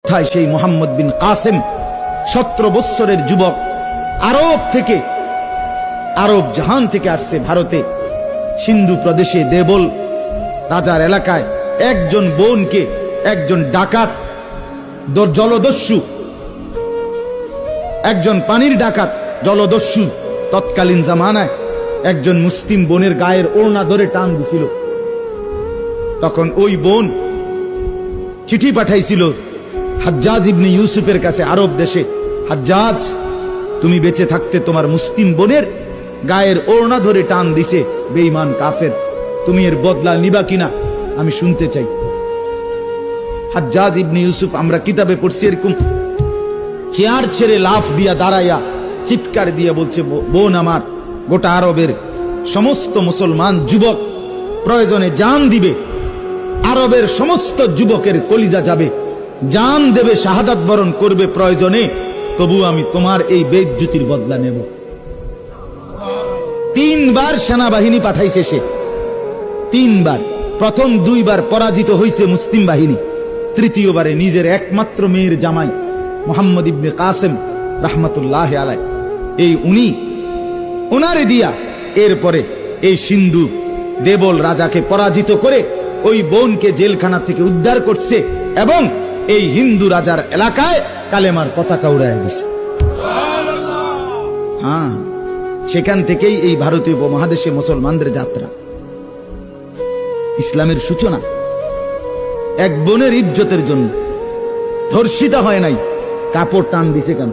কোথায় সেই মোহাম্মদ বিন কাসেম 17 বৎসরের যুবক, আরব জাহান থেকে আসছে ভারতে, সিন্ধু প্রদেশে দেবল রাজার এলাকায় একজন বোনকে একজন ডাকাত জলদস্যু, একজন পানির ডাকাত জলদস্যু তৎকালীন জামানায় একজন মুসলিম বোনের গায়ের ওড়না ধরে টান দিছিল। তখন ওই বোন চিঠি পাঠাইছিল হাজ্জাজ ইবনে ইউসুফের কাছে আরব দেশে, হাজ্জাজ তুমি বেঁচে থাকতে তোমার মুসলিম বোনের গায়ের ওড়না ধরে টান দিছে বেঈমান কাফের, তুমি এর বদলা নিবা কিনা আমি শুনতে চাই। হাজ্জাজ ইবনে ইউসুফ আমরা কিতাবে পড়ছি এরকম চেয়ার ছেড়ে লাফ দিয়া দাঁড়াইয়া চিৎকার দিয়া বলছে, বোন আমার, গোটা আরবের সমস্ত মুসলমান যুবক প্রয়োজনে জান দিবে, আরবের সমস্ত যুবকের কলিজা যাবে, জান দেবে, শাহাদাত বরণ করবে প্রয়োজনে, তবু আমি তোমার এই বেইজ্জতির বদলা নেব। 3 বার সেনাবাহিনী পাঠাইছে সে, 3 বার, প্রথম 2 বার পরাজিত হইছে মুসলিম বাহিনী, তৃতীয়বারে নিজের একমাত্র মেয়ের জামাই মোহাম্মদ ইবনে কাসেম রাহমাতুল্লাহ আলাইহি, এই উনারে দিয়া এরপরে এই সিন্ধু দেবল রাজাকে পরাজিত করে ওই বোনকে জেলখানা থেকে উদ্ধার করছে এবং এই হিন্দু রাজার এলাকায় কালেমার পতাকা উড়াইয়া দিছে। হ্যাঁ, সেখান থেকেই এই ভারতীয় উপমহাদেশে মুসলমানদের যাত্রা, ইসলামের সূচনা। এক বোনের ইজ্জতের জন্য ধর্ষিতা হয় নাই, কাপড় টান দিছে কেন?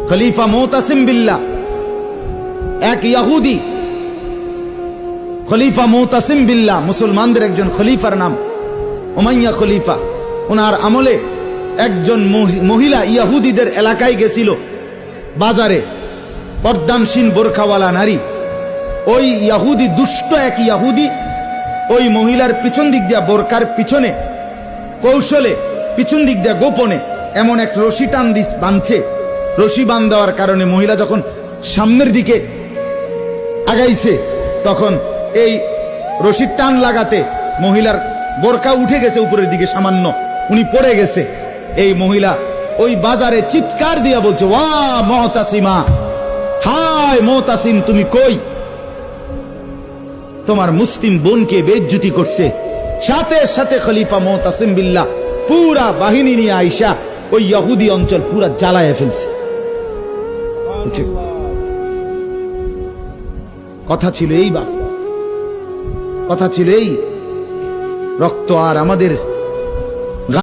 খলিফা মুতাসিম বিল্লাহ, এক ইহুদি খলিফা মুতাসিম বিল্লাহ, মুসলমানদের একজন খলিফার নাম উমাইয়া খলিফা, ওনার আমলে একজন মহিলা ইহুদিদের এলাকায় গেছিল, বাজারে পর্দানসীন বোরখাওয়ালা নারী, ওই ইহুদি, দুষ্ট এক ইহুদি ওই মহিলার পিছন দিক দিয়া, বোরকার পিছনে কৌশলে পিছন দিক দিয়া গোপনে এমন এক রশি টান দিস বাঁধছে। রশি বাঁধ দেওয়ার কারণে মহিলা যখন সামনের দিকে আগাইছে, তখন এই রশির টান লাগাতে মহিলার বোরকা উঠে গেছে উপরের দিকে সামান্য, উনি পড়ে গেছে। এই মহিলা ওই বাজারে চিৎকার দিয়া বলছে, ওয়া মুতাসিমা, হায় মুতাসিম তুমি কই? তোমার মুসলিম বোনকে বেইজ্জতি করছে। সাথে সাথে খলিফা মুতাসিম বিল্লাহ পুরা বাহিনী নিয়ে আইসা ওই ইহুদি অঞ্চল পুরা জ্বালায় ফেলছে। কথা ছিল এই, রক্ত আর আমাদের